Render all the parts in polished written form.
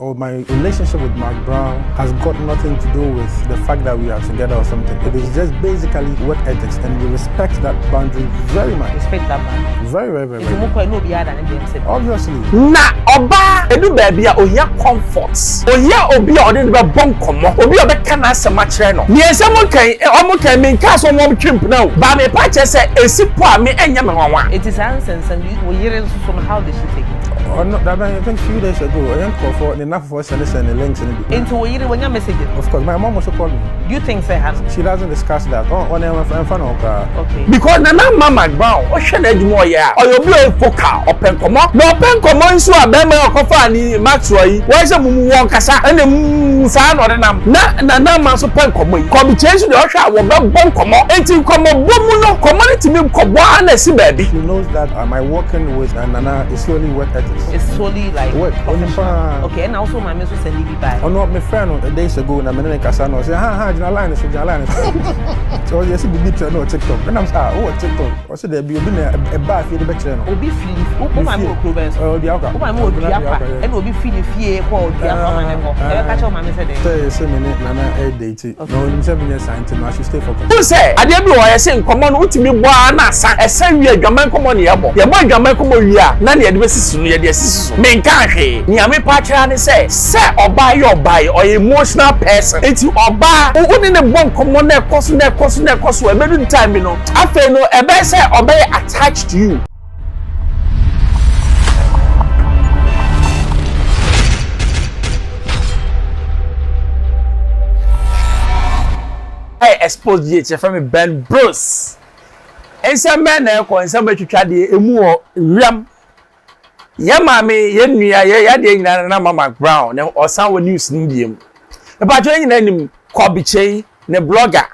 or my relationship with Mcbrown has got nothing to do with the fact that we are together or something. It is just basically work ethics, and we respect that boundary very much. Respect that boundary. Very. Obviously. Na oba edu baby a ohia comforts. Ohia obi a ode be bon komo. Obi obe kana asema kire no. Ni ensem kan me nka so mo twimp na o. Ba me pa che se esipo a me enya me nwanwa. It is answers and we hear from how they should take it. Oh no, that I think a few days ago, I am for enough for sending the links in the into when you message. Of course, my mom also called me. Do you think say has? She doesn't discuss that. On okay. Because na mama Mcbrown, o hwe na adwuma ya. O yo bi o foka open komo. Na open komo nso a be ma okofa ni Maxwell yi. Wo se mumu won kasa. Na mu sa na odinam. Na ma so pen komo yi. Kobby Kyei so de o hwe a wo be bon komo. Enti komo bomu no community mi kobo ana si baby. She knows that my working with Nana is solely work ethics. It's solely like work. Okay, and also my message send me by. Oh no, my friend days ago na me na kasa no say jina line so yes be beat no TikTok. And I'm say TikTok. I say there be obi na e ba fie de be kire no. Obi feel o ma mo Province. Oh di aka. O ma mo di aka. And obi feel fie ko di aka ma ne ko. E ka che ma me say dey. Say me Nana e date. No, him say me sign no she stay focused. Who say ade bi wo ye say nkomo no utimi bo na asa. Esa wi adwaman komo ne ye bo. Ye bo adwaman komo wi a na ne de be sisi no ye de sisi so. Me nka hwe. Niame pa kira ne say oba ye or emotional person. Enti oba woni ne bon komo na ekoso e bedu time no. Afa no e be say oba attached to you. Xposed ye from me Ben Bros. Ensa men na ko ensa betwitwa de emu o wiam. Ye mame ye nua ye de nyina na mama Mcbrown na osan wo news ni biem. E ba twa nyina nim Kobby Kyei ne blogger.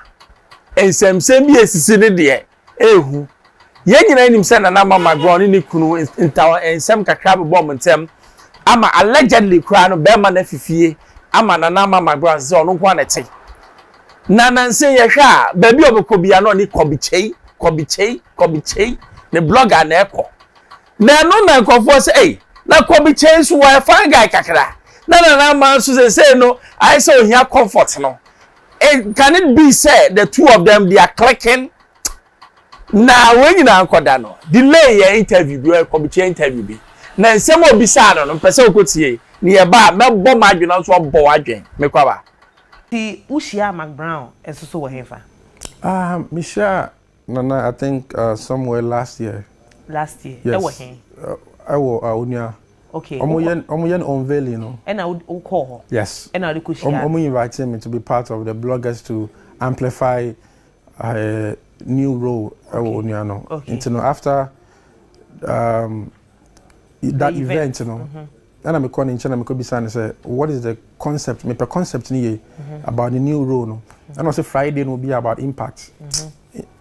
Ensamsem bi esisi ne de ehu. Ye nyina nim se na mama Mcbrown ni kunu ntaw ensam kakra be bom ntem. Ama allegedly kra no be ma na fifie. Ama na mama Mcbrown se ono kwa na te. Nananse ye hwa baby obekobia no ni Kobby Kyei ne blogger na ekọ na no na nkofo say na Kobby Kyei so wa fine guy kakra na man so say no I say ohia comfort no can it be said the two of them they are clicking na when you na nkoda no delay your interview bi Kobby Kyei interview bi na nsem obi sa no pese okotie ni ye ba mebbo madwena so bo adwen mekwaba the Ushia Mcbrown and so hefa. Misha Nana, I think somewhere last year. Last year. Yes. I was Unia. Okay. Omuyen unveil, you know. And I would call her. Yes. And I would invited me to be part of the bloggers to amplify a new role. Okay. After that event, you know. And I'm calling China, I'm saying, say, what is the concept? My concept about the new role. No? And also Friday will be about impact.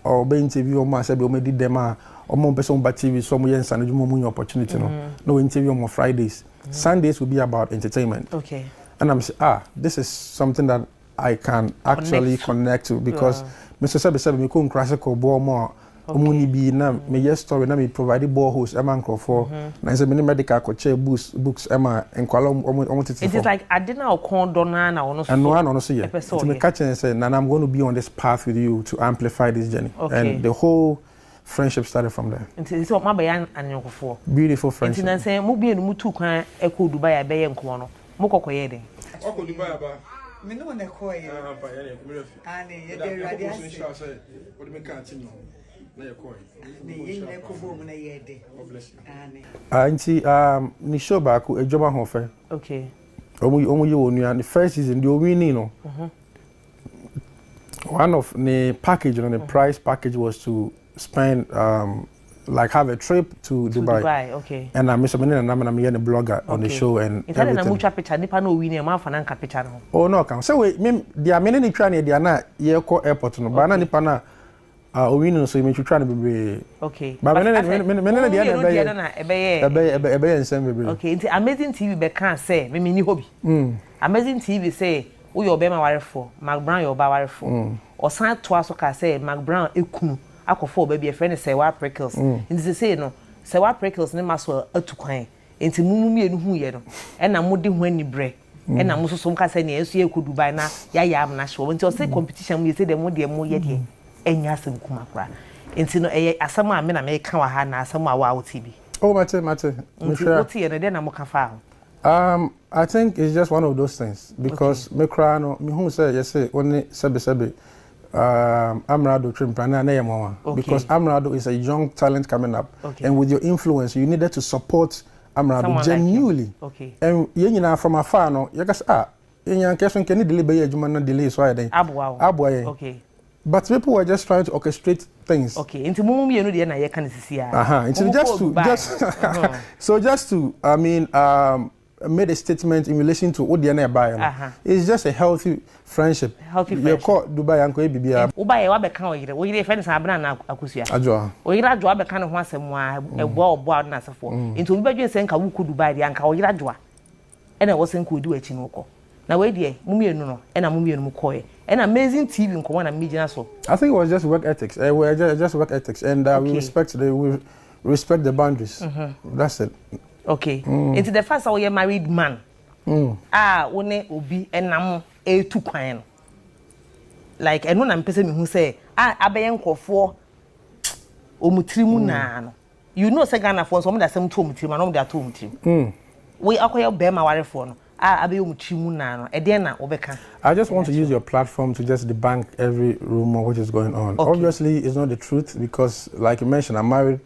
Or be interview or myself, or maybe them or more person by TV, some years and more opportunity. No interview on Fridays. Sundays will be about entertainment. Okay. And I'm saying, this is something that I can actually connect to because Mr. Sebe said me couldn't crash a cobble more. Omuni bi na me yes story na me provide boreholes ema nkrofo na say me medical coach books ema enkwala omotiti. It is like I didn't know condona na ono so. And no one so yeah. To me catch and say I'm going to be on this path with you to amplify this journey. Okay. And the whole friendship started from there. It's what my bayan anyokofo. Beautiful friendship. It's say mo bi enu tu kwan eko Dubai abeye nko no. Mo kokoye den. Oko Dubai aba. Me no na koye. Ba ya na kumire fi. Ani ye dey ready as. Say what me kan tin no. Na ye koye. Ni ye na ko bom na ye dey. God bless you. Anti ni show back ejoba ho fe. Okay. Omu ye wonu the first season the winning no. One of the package on the price package was to spend like have a trip to Dubai. Okay. And I'm Mr. Menina and I'm a blogger on the show and it's a mucha picture nipa no win e ma fananka picture no. Oh no can. So we there are many try na they na ye ko airport no ba na nipa na win so me try na be. Okay. But menina dia na ebe nsem be. Okay. It's Amazing TV be can say me ni hobby. Amazing TV say wo your be ma warefo Mcbrown your ba warefo. Osan to aso ka say Mcbrown ekunu akofo ba bi e friend say wa prickles. Nti say no say wa prickles ne maso atukwan enti mumu mienu hu ye no e na mo de ho ani bre e na mo so som ka se ne esu ye ko Dubai na ya am na hwe enti o say competition mu ye say de mo ye enya asem kuma kra enti no asem a me na me ka wa ha na asem a wa TV oh mate what ye no de na mo ka fa I think it's just one of those things because me cry no me who say yes say only sebe Amrado Trimprana na yamwa because Amrado is a young talent coming up and with your influence you needed to support Amrado genuinely and you from afar no you guys in question can delay be adwuma na delay so I then abwa but people were just trying to orchestrate things into mumu ye no de na ye kan sisi into just to I mean made a statement in relation to Odiana Bayan. It's just a healthy friendship. You call Dubai and Bibia. Uba, you be can we friends have na akusia. Ajoa. We ira joa be kan ho asem a bo na sefo. Into we be dwen sen ka wu ku Dubai de anka we ira joa. E na wo sen ku du achi no ko. Na we de mumienu no, e na mumienu mu koye. And amazing TV nko na media so. I think it was just work ethics. We just work ethics and we respect the boundaries. That's it. Okay. Into the first how you married man. One obi enam tu kwan. Like eno na mpese me hu say abaye nkofo omutirimu na no. You know say Ghana for some that some to omutirimu na no to omutirimu. We akoye be ma warefo no. Abaye omutirimu na no. E de na obeka. I just want to use your platform to just debunk every rumor which is going on. Okay. Obviously it's not the truth because like you mentioned I'm married.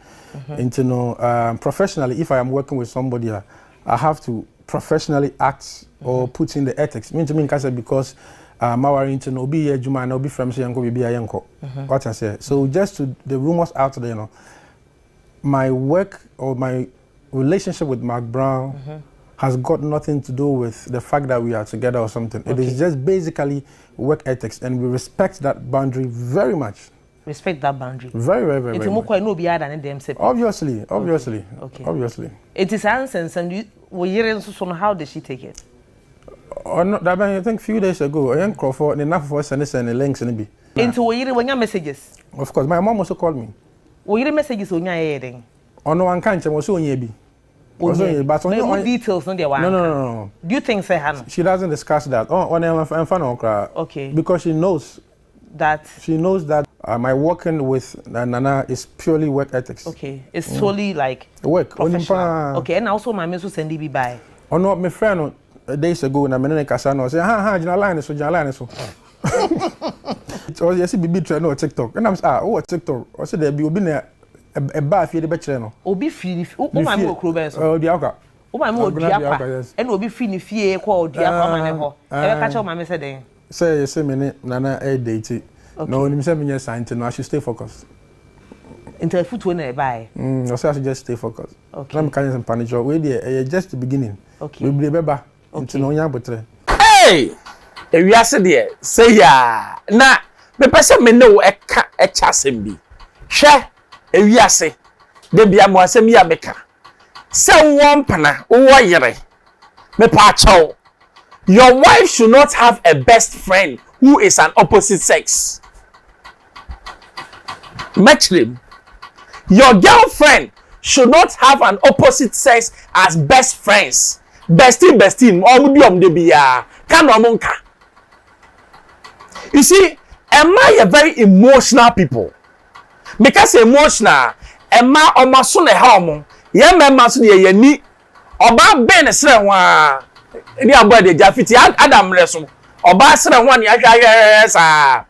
Professionally, if I am working with somebody, I have to professionally act or put in the ethics. Because my into no be a Juma, no be from Yanko, be a Yanko. What I say. So just to the rumors out there, you know, my work or my relationship with Mcbrown has got nothing to do with the fact that we are together or something. It is just basically work ethics, and we respect that boundary very much. Respect that boundary. Very. If you more no be than them say. Obviously. Okay. Obviously. It is nonsense, and we hearing so how did she take it? Or not that I think few days ago, I young Crawford enough for sending the links and be. Into we hearing when your messages. Of course, my mom also called me. We hearing messages on your hearing. Oh no, one can't was so be. But no details on the one. No. Do you think say Hannah? She doesn't discuss that. I'm fun okay. Because she knows that my working with Nana is purely work ethics. Okay, it's solely like work. Okay, and also my message send it by. Oh no, my friend days ago na menene kasa no say line so. Oh yes, be trend no TikTok. And I'm TikTok. I said there be obi na e ba fie de be kire no. Obi fie o ma me okro ben so. Oh, diaka. O ma me odiapa. And obi fie ni fie ko odiapa ma ne ho. E be ka che o ma me say den. Say me Nana date. No, you say me sign no I should stay focused. Until foot when I buy. I say I should just stay focused. Okay. I'm carrying some panic. We there just the beginning. Okay. We be beba until no nya botre. Hey! E wiase de say ya. Na me pese me no e ka e chasem bi. Hwe e wiase. De bia mo asem ya beka. Se won pana wo yere. Me pa chaw. Your wife should not have a best friend who is an opposite sex. Matchlim. Your girlfriend should not have an opposite sex as best friends. Bestie. You see, am I a very emotional people? Because emotional, am I on my son a home? Young man must be a ni. Oba ben a ni abode jafiti Adam leso oba sere wan ya hwa sa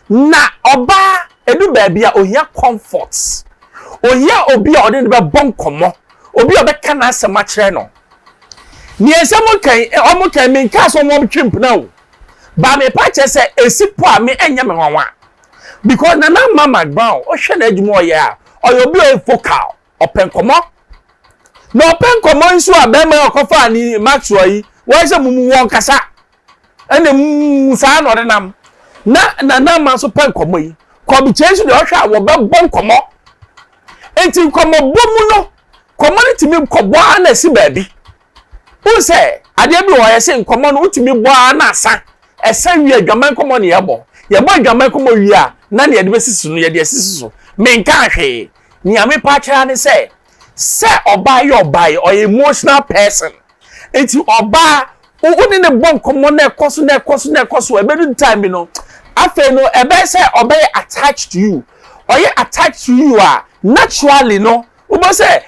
na oba edu ba bia ohia comforts ohia obi a ode be bon komo obi obe kana asema kire no ni ensemo kan omo kan me nka so mo twimp na o ba me pa che se esipo a me enya me nwanwa because na mama Mcbrown o hwe na adwuma oye a obi o focal open komo no open komo nso a be me okofa ni Maxwell yi why say mumu won kasa ene mu sa no de nam na ma so pen komo yi Kobby Kyei de ohwa wo be bon komo enti komo bomu no community mi kobo ana si baabi who say ade bi wo ye say komo no utimi bo ana asa esa wi adwaman komo ne yebo adwaman komo wi a na ne de besisi no ye de sisi so me nka hwe ni ame pa kira ne say say oba or emotional person enti oba woni ne bon komo na ekoso ebedu time no afa no ebe say oba attached to you or you attached to you naturally no ubo say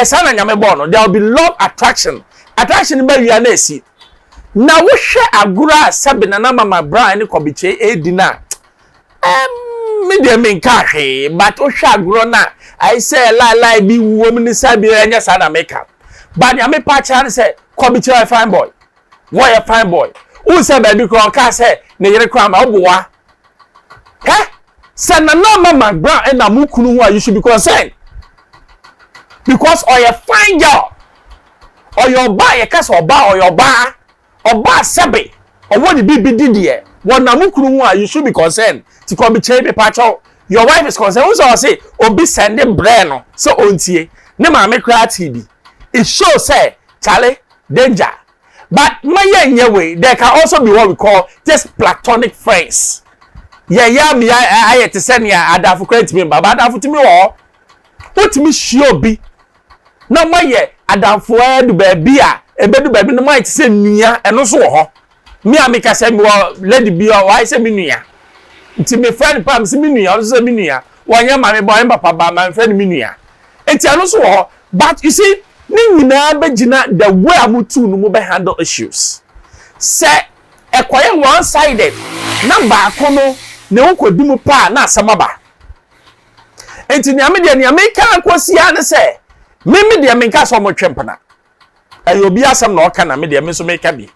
sana nyame bon no there will be love attraction ba wi na esi na wo hwe agura sabe na mama Brown ni Kobby Kyei edina me de me nka hwe but wo hwe aguro na I say lie bi wo me sabe enya sana makeup but ya me pa cha say Kobby Kyei fine boy why a fine boy who say baby ko ka say ne yere kwa ma oboa say na mama Brown and na mukunu who you should be concerned because or a fine girl or your buy a case or bar or your bar or bar sabe or what the baby did here one na mukunu who you should be concerned to Kobby Kyei be pacho your wife is concerned who say obi sending brain so ontie ne ma me kra TV it shows say Charlie danger. But my way, there can also be what we call just platonic friends. Yeah, me, I to send ya adafu credit me, but adafu to me all. What me sure be? No, my yeah, adafu do baby, a bedu baby no might say near and also ho. Me, I make a say, well, let it be or I say me near. To me, friend, Pam, see me near, also me near. One year, my boy, papa, my friend, me near. And also ho, but you see. Ni nyina begina the way amutu no mo be handle issues say ekwaye one sided number akono ne wokodi mu pa na asamaba enti ni amede ni ameka akosia ne say me de me nka so mo twempana ayo bi asam na oka na me de me so meka bi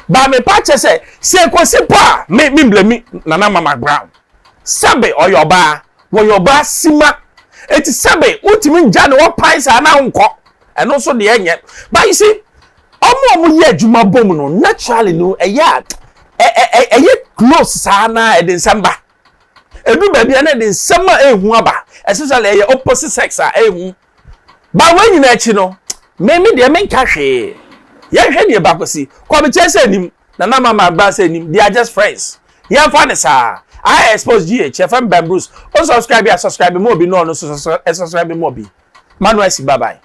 ba me pa che say se kosi pa me blame na mama Brown sabe oyoba wo yoba sima enti sabe utimi nja ne wo pan sa na nko and also the end but you see omo ye adwuma bom no naturally no close sana e December edu ba bia na December ehu aba especially opposite sex ehu ba when you echi no me de me nka hwe ye hwe ne ba kosi Kobby Kyei say nim na mama Brown say nim they are just friends ye fa ne sa I Xposed GH FM Bruce o subscribe more be no subscribe more be Manuel si bye bye.